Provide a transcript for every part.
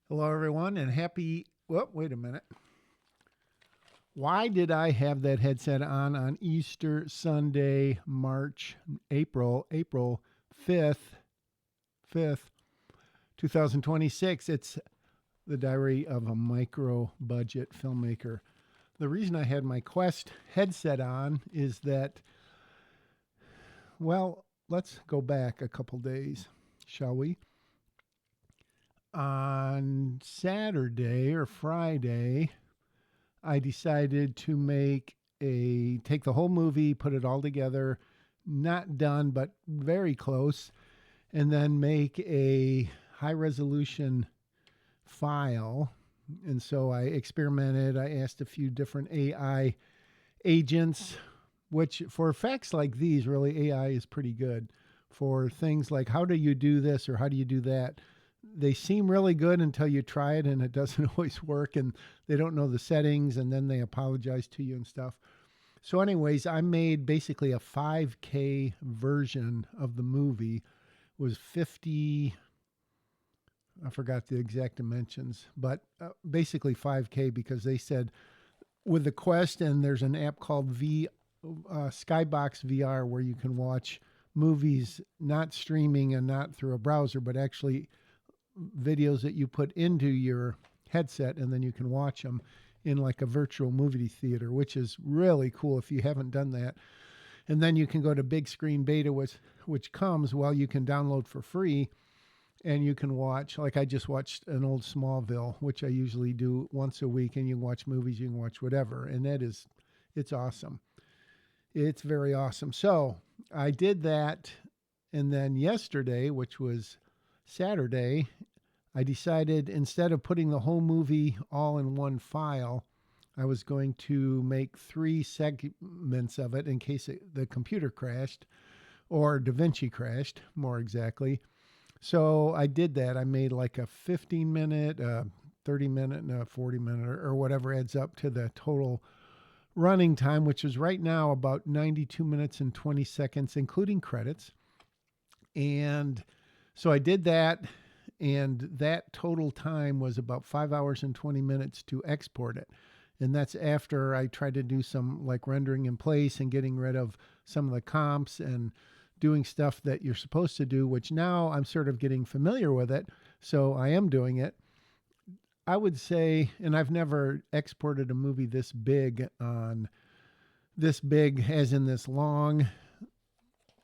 Hello, everyone, and happy. Well, wait a minute. Why did I have that headset on Easter Sunday, April 5th, 2026? It's the diary of a micro budget filmmaker. The reason I had my Quest headset on is that, well, let's go back a couple days, shall we? On Saturday or Friday, I decided to take the whole movie, put it all together, not done, but very close, and then make a high resolution file. And so I experimented. I asked a few different AI agents, which for effects like these, really AI is pretty good. For things like how do you do this or how do you do that, they seem really good until you try it and it doesn't always work and they don't know the settings and then they apologize to you and stuff. So anyways, I made basically a 5K version of the movie. It was 50, I forgot the exact dimensions, but basically 5K because they said with the Quest, and there's an app called Skybox VR where you can watch movies not streaming and not through a browser, but actually videos that you put into your headset and then you can watch them in like a virtual movie theater, which is really cool if you haven't done that. And then you can go to big screen beta, which comes, well, you can download for free and you can watch, like I just watched an old Smallville, which I usually do once a week, and you can watch movies, you can watch whatever. And it's awesome. It's very awesome. So I did that. And then yesterday, which was Saturday, I decided instead of putting the whole movie all in one file, I was going to make 3 segments of it in case the computer crashed or DaVinci crashed, more exactly. So I did that. I made like a 15-minute, 30-minute, and a 40-minute, or whatever adds up to the total running time, which is right now about 92 minutes and 20 seconds, including credits. And so I did that, and that total time was about 5 hours and 20 minutes to export it. And that's after I tried to do some like rendering in place and getting rid of some of the comps and doing stuff that you're supposed to do, which now I'm sort of getting familiar with it. So I am doing it. I would say, and I've never exported a movie this big as in this long,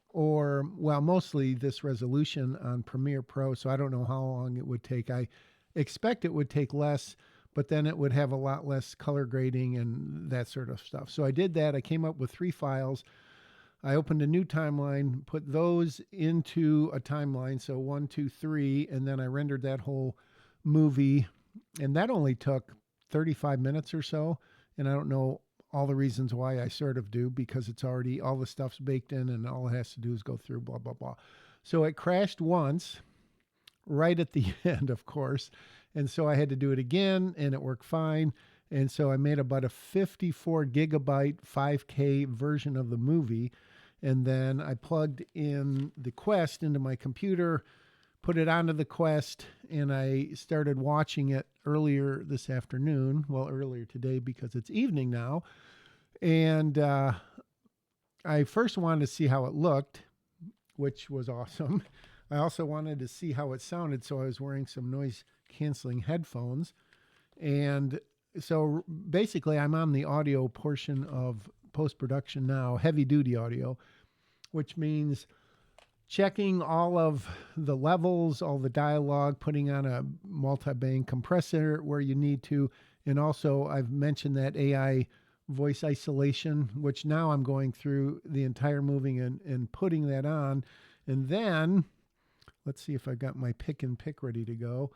or well, mostly this resolution on Premiere Pro. So I don't know how long it would take. I expect it would take less, but then it would have a lot less color grading and that sort of stuff. So I did that. I came up with 3 files. I opened a new timeline, put those into a timeline. So 1, 2, 3, and then I rendered that whole movie. And that only took 35 minutes or so. And I don't know all the reasons why. I sort of do, because it's already, all the stuff's baked in and all it has to do is go through blah, blah, blah. So it crashed once, right at the end, of course. And so I had to do it again and it worked fine. And so I made about a 54 gigabyte 5K version of the movie. And then I plugged in the Quest into my computer, put it onto the Quest, and I started watching it earlier this afternoon. Well, earlier today because it's evening now. And I first wanted to see how it looked, which was awesome. I also wanted to see how it sounded, so I was wearing some noise canceling headphones. And so basically, I'm on the audio portion of post-production now, heavy duty audio, which means checking all of the levels, all the dialogue, putting on a multi-band compressor where you need to. And also I've mentioned that AI voice isolation, which now I'm going through the entire movie and putting that on. And then let's see if I got my pick and pick ready to go.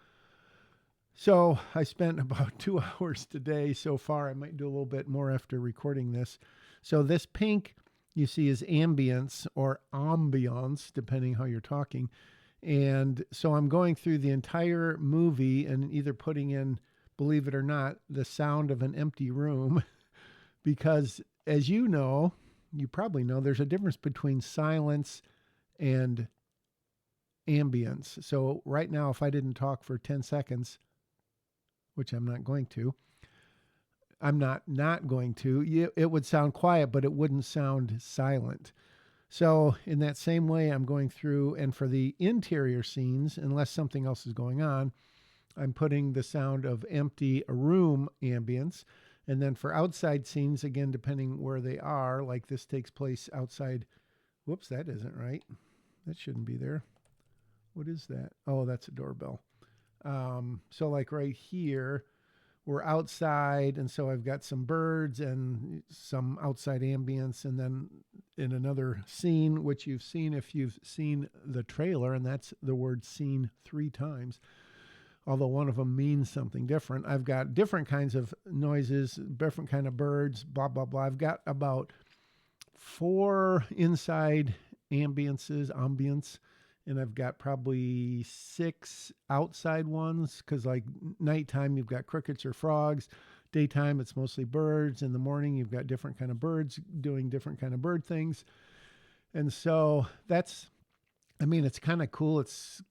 So I spent about 2 hours today so far. I might do a little bit more after recording this. So this pink you see is ambience or ambiance, depending how you're talking. And so I'm going through the entire movie and either putting in, believe it or not, the sound of an empty room. Because as you know, you probably know, there's a difference between silence and ambience. So right now, if I didn't talk for 10 seconds, which I'm not going to. I'm not going to. It would sound quiet, but it wouldn't sound silent. So in that same way, I'm going through, and for the interior scenes, unless something else is going on, I'm putting the sound of empty room ambience. And then for outside scenes, again, depending where they are, like this takes place outside. Whoops, that isn't right. That shouldn't be there. What is that? Oh, that's a doorbell. So like right here, we're outside, and so I've got some birds and some outside ambience, and then in another scene, which you've seen if you've seen the trailer, and that's the word scene 3 times, although one of them means something different. I've got different kinds of noises, different kind of birds, blah, blah, blah. I've got about 4 inside ambience, and I've got probably 6 outside ones, because like nighttime you've got crickets or frogs, daytime it's mostly birds, in the morning you've got different kind of birds doing different kind of bird things. And so that's, I mean, it's kind of cool. It's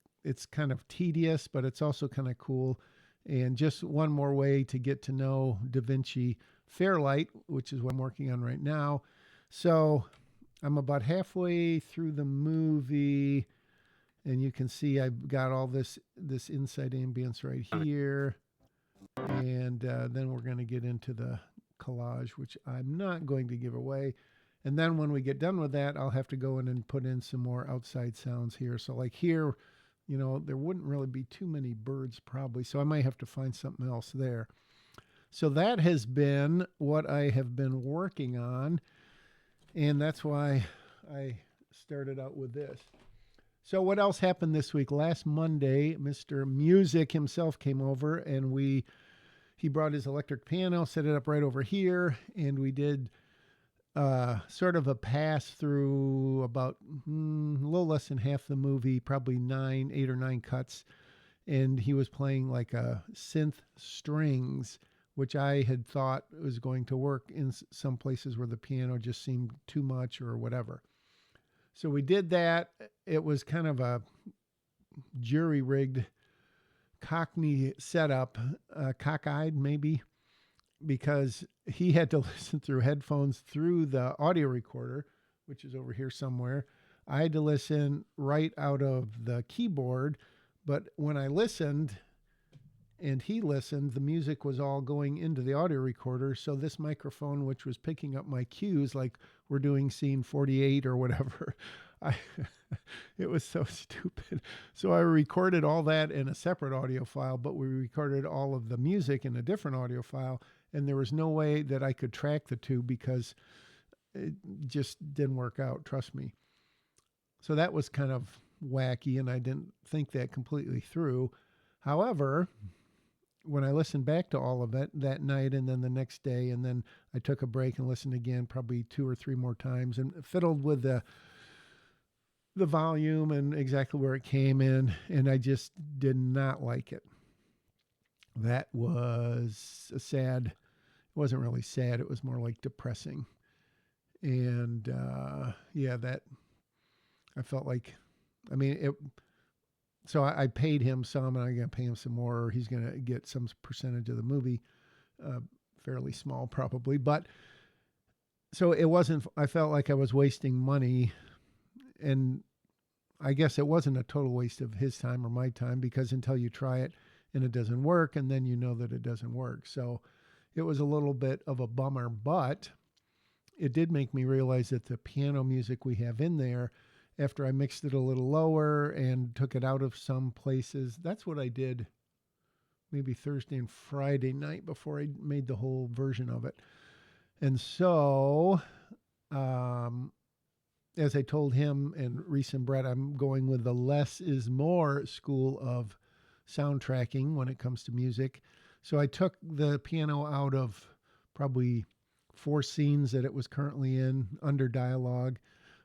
kind of tedious, but it's also kind of cool. And just one more way to get to know DaVinci Fairlight, which is what I'm working on right now. So I'm about halfway through the movie, and you can see I've got all this inside ambience right here. And then we're going to get into the collage, which I'm not going to give away. And then when we get done with that, I'll have to go in and put in some more outside sounds here. So like here, you know, there wouldn't really be too many birds probably, so I might have to find something else there. So that has been what I have been working on, and that's why I started out with this. So what else happened this week? Last Monday, Mr. Music himself came over, and he brought his electric piano, set it up right over here, and we did sort of a pass through about a little less than half the movie, probably 8 or 9 cuts. And he was playing like a synth strings, which I had thought was going to work in some places where the piano just seemed too much or whatever. So we did that. It was kind of a jury rigged Cockney setup, cockeyed maybe, because he had to listen through headphones through the audio recorder, which is over here somewhere. I had to listen right out of the keyboard, but when I listened and he listened, the music was all going into the audio recorder. So this microphone, which was picking up my cues, like we're doing scene 48 or whatever, it was so stupid. So I recorded all that in a separate audio file, but we recorded all of the music in a different audio file. And there was no way that I could track the two because it just didn't work out, trust me. So that was kind of wacky, and I didn't think that completely through. However, when I listened back to all of it that night and then the next day, and then I took a break and listened again probably 2 or 3 more times and fiddled with the volume and exactly where it came in, and I just did not like it. That was it wasn't really sad. It was more like depressing. And that I felt like, I mean, so I paid him some, and I'm going to pay him some more, or he's going to get some percentage of the movie, fairly small probably. But so it wasn't, I felt like I was wasting money, and I guess it wasn't a total waste of his time or my time, because until you try it and it doesn't work, and then you know that it doesn't work. So it was a little bit of a bummer, but it did make me realize that the piano music we have in there, after I mixed it a little lower and took it out of some places, that's what I did maybe Thursday and Friday night before I made the whole version of it. And so, as I told him and Reese and Brett, I'm going with the less is more school of soundtracking when it comes to music. So I took the piano out of probably 4 scenes that it was currently in under dialogue,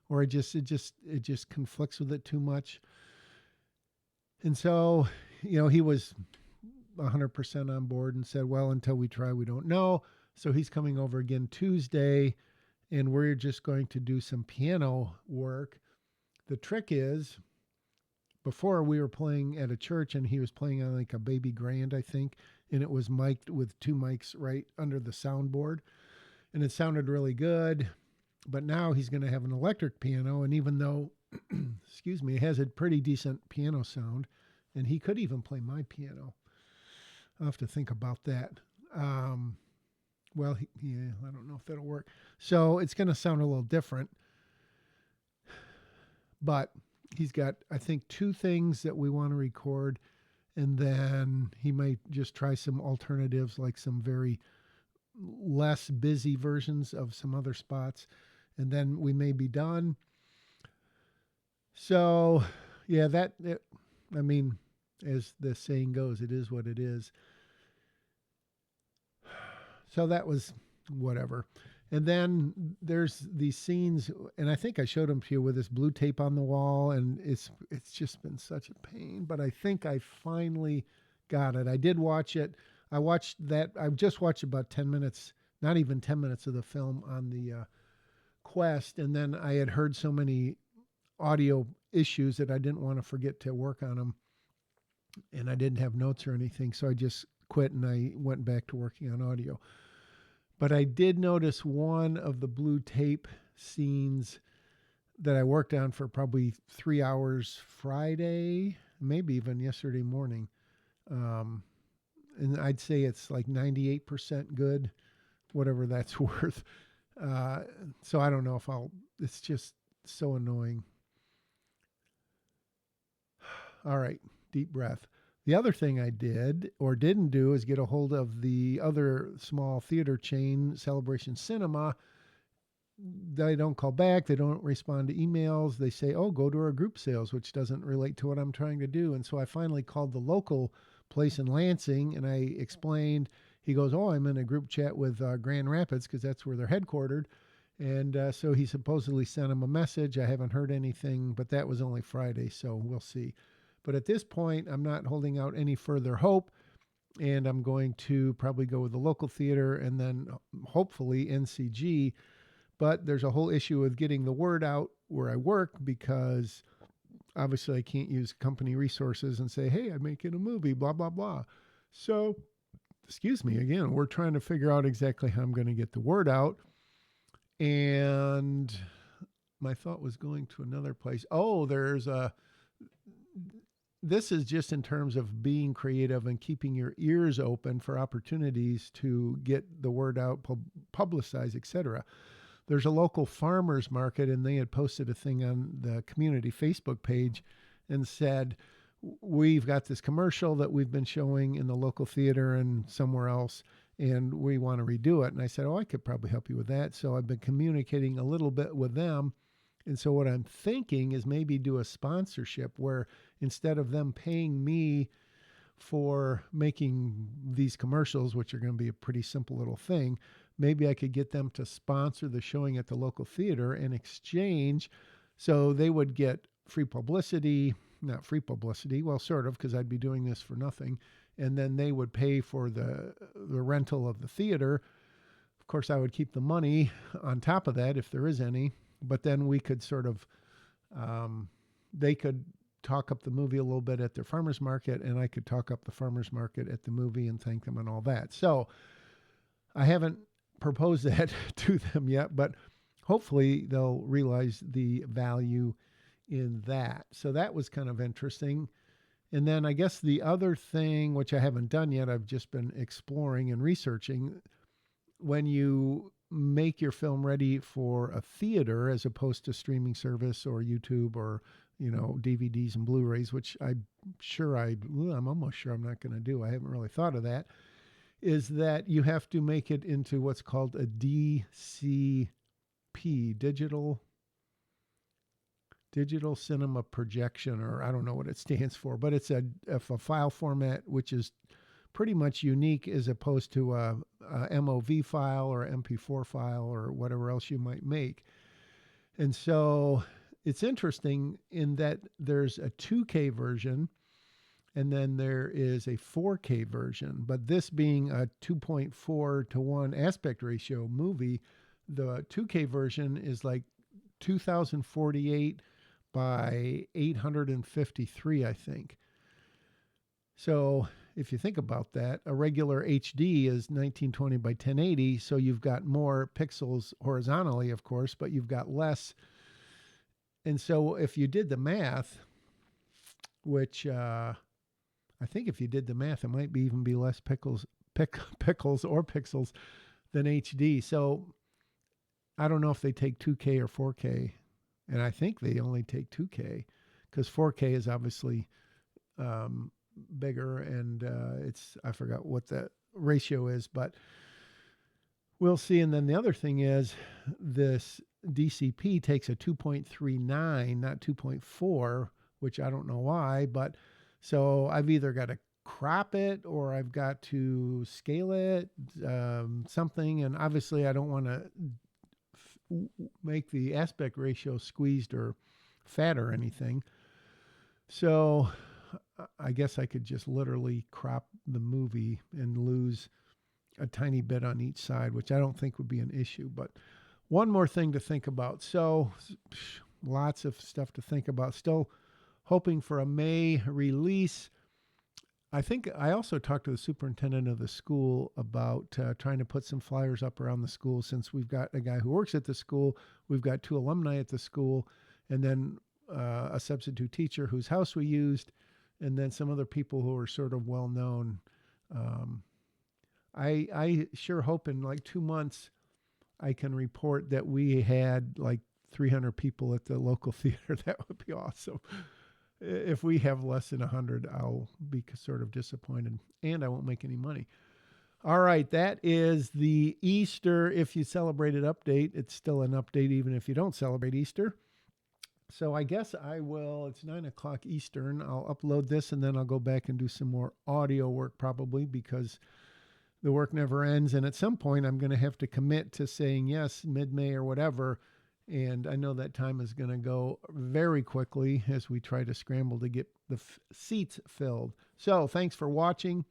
or it just conflicts with it too much. And so, he was 100% on board and said, well, until we try, we don't know. So he's coming over again Tuesday, and we're just going to do some piano work. The trick is before we were playing at a church and he was playing on like a baby grand, I think, and it was mic'd with two mics right under the soundboard, and it sounded really good. But now he's going to have an electric piano, and even though, excuse me, it has a pretty decent piano sound, and he could even play my piano. I'll have to think about that. Well, yeah, I don't know if that'll work. So it's going to sound a little different. But he's got, I think, two things that we want to record. And then he might just try some alternatives, like some very less busy versions of some other spots. And then we may be done. So, yeah, I mean, as the saying goes, it is what it is. So that was whatever. And then there's these scenes, and I think I showed them to you with this blue tape on the wall, and it's just been such a pain. But I think I finally got it. I did watch it. I just watched about 10 minutes, not even 10 minutes of the film on the Quest, and then I had heard so many audio issues that I didn't want to forget to work on them, and I didn't have notes or anything, so I just quit and I went back to working on audio. But I did notice one of the blue tape scenes that I worked on for probably 3 hours Friday, maybe even yesterday morning. And I'd say it's like 98% good, whatever that's worth. So I don't know if it's just so annoying. All right, deep breath. The other thing I did or didn't do is get a hold of the other small theater chain, Celebration Cinema. They don't call back. They don't respond to emails. They say, oh, go to our group sales, which doesn't relate to what I'm trying to do. And so I finally called the local place in Lansing, and I explained. He goes, oh, I'm in a group chat with Grand Rapids because that's where they're headquartered. And so he supposedly sent him a message. I haven't heard anything, but that was only Friday, so we'll see. But at this point, I'm not holding out any further hope, and I'm going to probably go with the local theater and then hopefully NCG. But there's a whole issue with getting the word out where I work, because obviously I can't use company resources and say, hey, I'm making a movie, blah, blah, blah. So, excuse me, again, we're trying to figure out exactly how I'm going to get the word out. And my thought was going to another place. Oh, this is just in terms of being creative and keeping your ears open for opportunities to get the word out, publicize, etc. There's a local farmers market, and they had posted a thing on the community Facebook page and said, we've got this commercial that we've been showing in the local theater and somewhere else, and we want to redo it. And I said, oh, I could probably help you with that. So I've been communicating a little bit with them. And so what I'm thinking is maybe do a sponsorship where instead of them paying me for making these commercials, which are going to be a pretty simple little thing, maybe I could get them to sponsor the showing at the local theater in exchange. So they would get free publicity, not free publicity, well, sort of, because I'd be doing this for nothing. And then they would pay for the rental of the theater. Of course, I would keep the money on top of that if there is any. But then we could sort of, they could talk up the movie a little bit at their farmer's market, and I could talk up the farmer's market at the movie and thank them and all that. So I haven't proposed that to them yet, but hopefully they'll realize the value in that. So that was kind of interesting. And then I guess the other thing, which I haven't done yet, I've just been exploring and researching. When you make your film ready for a theater as opposed to streaming service or YouTube or, DVDs and Blu-rays, which I'm almost sure I'm not going to do. I haven't really thought of that, is that you have to make it into what's called a DCP, digital cinema projection, or I don't know what it stands for, but it's a file format which is pretty much unique as opposed to a MOV file or MP4 file or whatever else you might make. And so it's interesting in that there's a 2K version and then there is a 4K version, but this being a 2.4 to 1 aspect ratio movie, the 2K version is like 2048 by 853, I think. So if you think about that, a regular HD is 1920 by 1080. So you've got more pixels horizontally, of course, but you've got less. And so if you did the math, which I think if you did the math, it might be even be less pickles or pixels than HD. So I don't know if they take 2K or 4K, and I think they only take 2K because 4K is obviously bigger, and I forgot what the ratio is, but we'll see. And then the other thing is this DCP takes a 2.39, not 2.4, which I don't know why, but so I've either got to crop it or I've got to scale it, something. And obviously I don't want to make the aspect ratio squeezed or fat or anything. So I guess I could just literally crop the movie and lose a tiny bit on each side, which I don't think would be an issue. But one more thing to think about. So lots of stuff to think about. Still hoping for a May release. I think I also talked to the superintendent of the school about trying to put some flyers up around the school, since we've got a guy who works at the school, we've got 2 alumni at the school, and then a substitute teacher whose house we used, and then some other people who are sort of well known. I sure hope in like 2 months I can report that we had like 300 people at the local theater. That would be awesome. If we have less than 100, I'll be sort of disappointed, and I won't make any money. All right, that is the Easter, if you celebrate it, update. It's still an update even if you don't celebrate Easter. So I guess I will, it's 9 o'clock Eastern. I'll upload this, and then I'll go back and do some more audio work probably, because the work never ends. And at some point, I'm going to have to commit to saying yes, mid-May or whatever. And I know that time is going to go very quickly as we try to scramble to get the seats filled. So thanks for watching.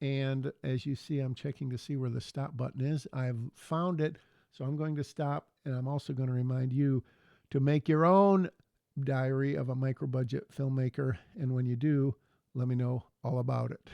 And as you see, I'm checking to see where the stop button is. I've found it. So I'm going to stop. And I'm also going to remind you to make your own diary of a micro budget filmmaker. And when you do, let me know all about it.